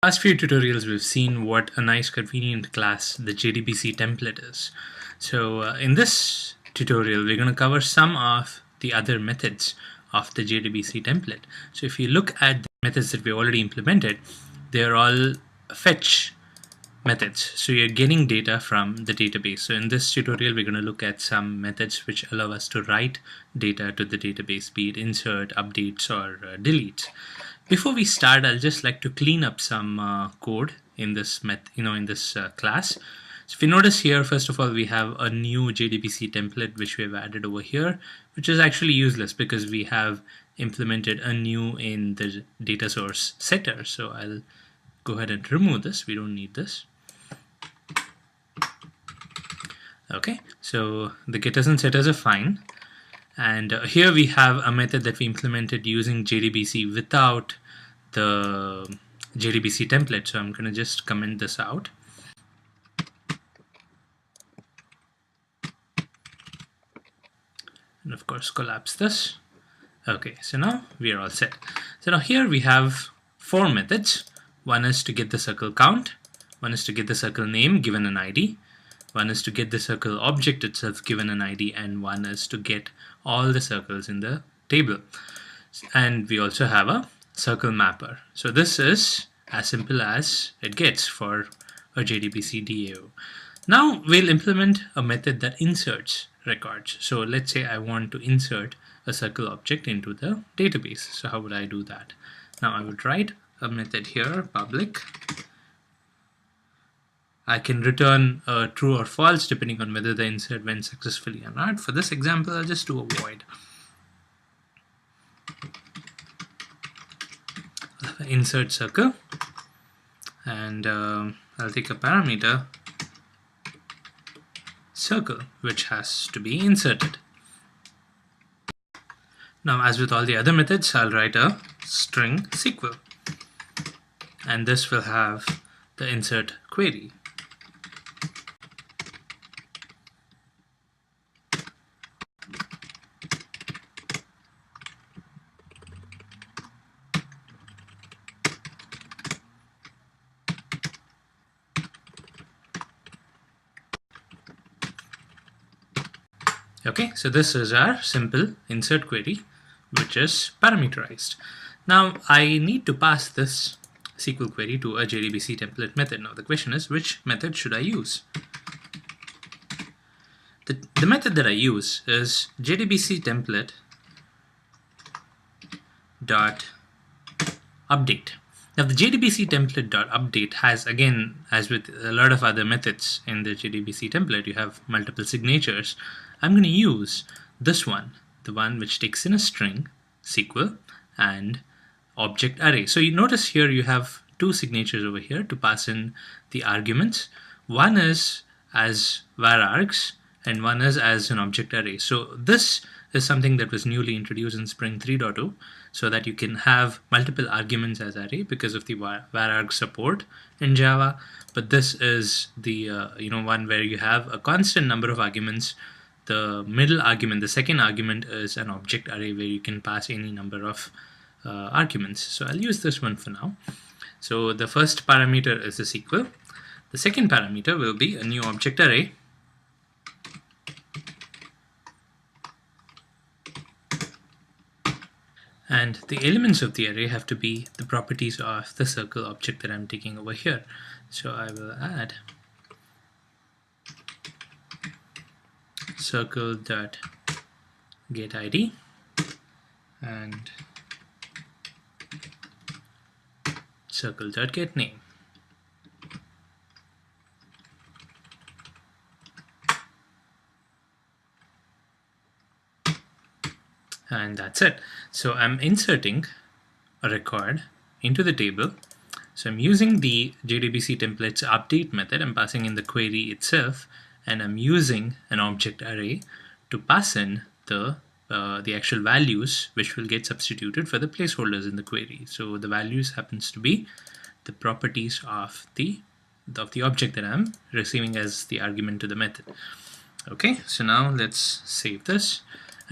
Last few tutorials we've seen what a nice convenient class the JDBC template is. So in this tutorial we're going to cover some of the other methods of the JDBC template. So if you look at the methods that we already implemented, they're all fetch methods. So you're getting data from the database. So in this tutorial we're going to look at some methods which allow us to write data to the database, be it insert, updates, or deletes. Before we start, I'll just like to clean up some code in this class. So if you notice here, first of all, we have a new JDBC template which we have added over here, which is actually useless because we have implemented a new in the data source setter. So I'll go ahead and remove this. We don't need this. Okay, so the getters and setters are fine. And here we have a method that we implemented using JDBC without the JDBC template. So I'm going to just comment this out. And of course collapse this. Okay, so now we are all set. So now here we have four methods. One is to get the circle count. One is to get the circle name given an ID. One is to get the circle object itself given an ID, and one is to get all the circles in the table. And we also have a circle mapper. So this is as simple as it gets for a JDBC DAO. Now we'll implement a method that inserts records. So let's say I want to insert a circle object into the database. So how would I do that? Now I would write a method here, public. I can return true or false depending on whether the insert went successfully or not. For this example, I'll just do a void. Insert circle, and I'll take a parameter circle which has to be inserted. Now, as with all the other methods, I'll write a string SQL, and this will have the insert query. Okay, so this is our simple insert query, which is parameterized. Now I need to pass this SQL query to a JDBC template method. Now the question is, which method should I use? The method that I use is JdbcTemplate dot update. Now the JdbcTemplate.update has, again, as with a lot of other methods in the JDBC template, you have multiple signatures. I'm going to use this one, the one which takes in a string, SQL, and object array. So you notice here you have two signatures over here to pass in the arguments. One is as varargs and one is as an object array. So this is something that was newly introduced in Spring 3.2, so that you can have multiple arguments as array because of the vararg support in Java. But this is the one where you have a constant number of arguments. The middle argument, the second argument, is an object array where you can pass any number of arguments. So I'll use this one for now. So the first parameter is the SQL. The second parameter will be a new object array. And the elements of the array have to be the properties of the circle object that I'm taking over here. So I will add circle.getID and circle.getName. And that's it. So I'm inserting a record into the table. So I'm using the JDBC template's update method. I'm passing in the query itself, and I'm using an object array to pass in the actual values which will get substituted for the placeholders in the query. So the values happens to be the properties of the object that I'm receiving as the argument to the method. Okay, so now let's save this.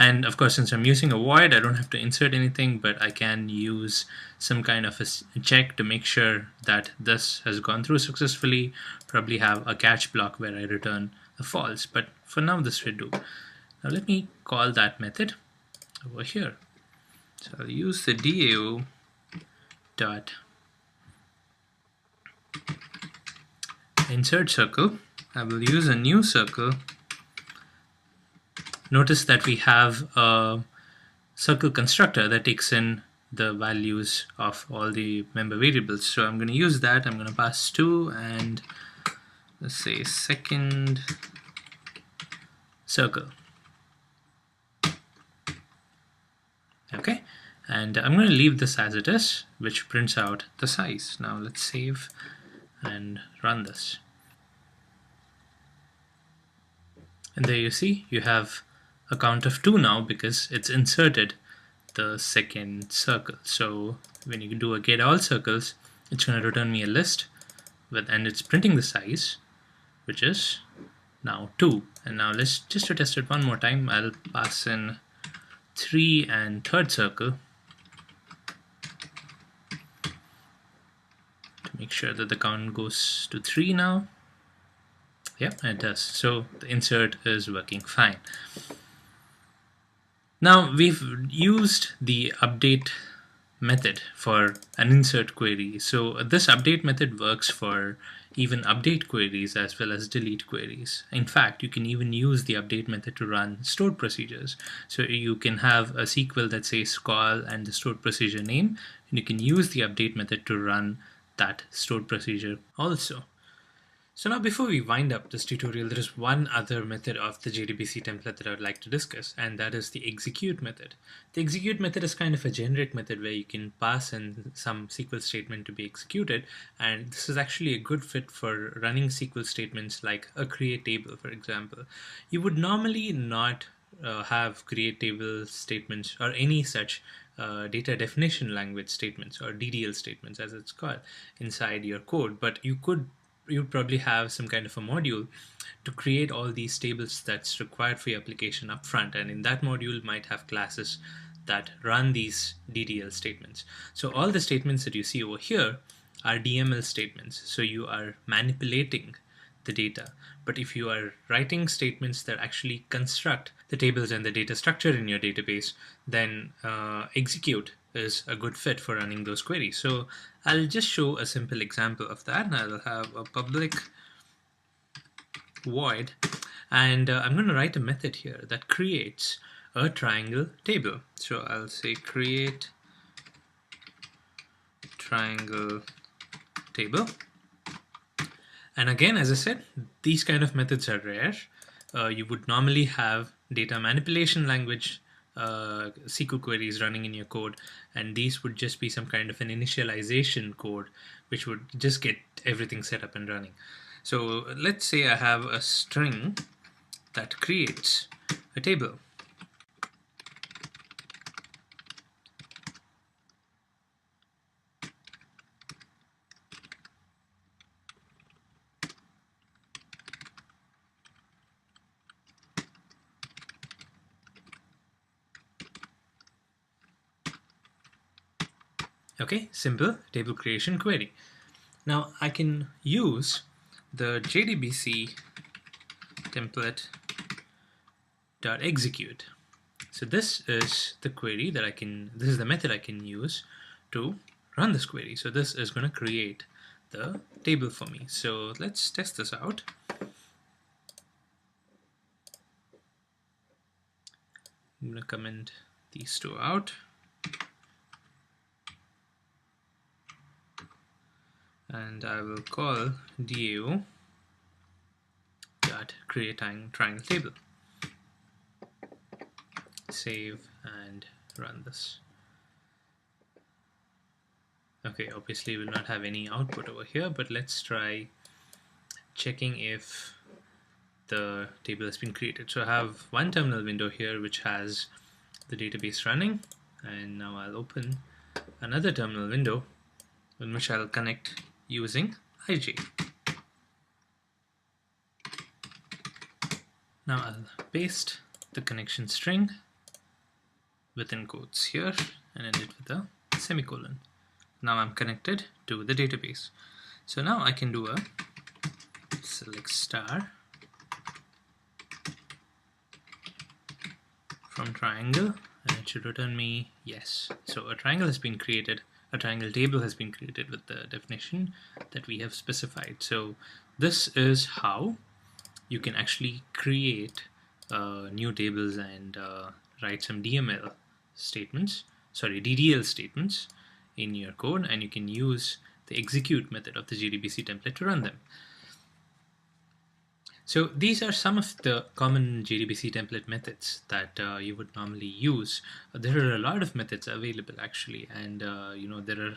And of course, since I'm using a void, I don't have to insert anything, but I can use some kind of a check to make sure that this has gone through successfully. Probably have a catch block where I return a false, but for now this should do. Now let me call that method over here. So I'll use the DAO dot insert circle. I will use a new circle. Notice that we have a circle constructor that takes in the values of all the member variables. So I'm going to use that. I'm going to pass 2 and let's say second circle. Okay, and I'm going to leave this as it is, which prints out the size. Now let's save and run this. And there you see, you have a count of 2 now because it's inserted the second circle. So when you do a get all circles, it's going to return me a list and it's printing the size, which is now 2. And now let's just to test it one more time, I'll pass in 3 and third circle to make sure that the count goes to 3 now. Yep, it does. So the insert is working fine. Now we've used the update method for an insert query. So this update method works for even update queries as well as delete queries. In fact, you can even use the update method to run stored procedures. So you can have a SQL that says call and the stored procedure name, and you can use the update method to run that stored procedure also. So now before we wind up this tutorial, there is one other method of the JDBC template that I would like to discuss, and that is the execute method. The execute method is kind of a generic method where you can pass in some SQL statement to be executed, and this is actually a good fit for running SQL statements like a create table, for example. You would normally not have create table statements or any such data definition language statements or DDL statements as it's called inside your code, but you'd probably have some kind of a module to create all these tables that's required for your application up front, and in that module might have classes that run these DDL statements. So all the statements that you see over here are DML statements, so you are manipulating the data. But if you are writing statements that actually construct the tables and the data structure in your database, then execute is a good fit for running those queries. So I'll just show a simple example of that, and I'll have a public void, and I'm going to write a method here that creates a triangle table. So I'll say create triangle table. And again, as I said, these kind of methods are rare. You would normally have data manipulation language SQL queries running in your code, and these would just be some kind of an initialization code which would just get everything set up and running. So let's say I have a string that creates a table. Okay, simple table creation query. Now I can use the JDBC template dot execute. So this is the query that this is the method I can use to run this query. So this is going to create the table for me. So let's test this out. I'm going to comment these two out. And I will call DAO dot create triangle table. Save and run this. Okay, obviously we'll not have any output over here, but let's try checking if the table has been created. So I have one terminal window here which has the database running, and now I'll open another terminal window in which I'll connect using IJ. Now I'll paste the connection string within quotes here and end it with a semicolon. Now I'm connected to the database. So now I can do a select star from triangle, and it should return me yes. So a triangle has been created, a triangle table has been created with the definition that we have specified. So this is how you can actually create new tables and write some DDL statements in your code, and you can use the execute method of the JDBC template to run them. So these are some of the common JDBC template methods that you would normally use. There are a lot of methods available actually, and there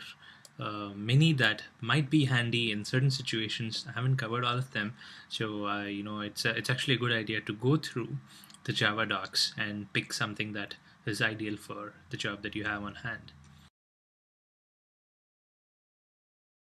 are many that might be handy in certain situations. I haven't covered all of them, so it's actually a good idea to go through the Java docs and pick something that is ideal for the job that you have on hand.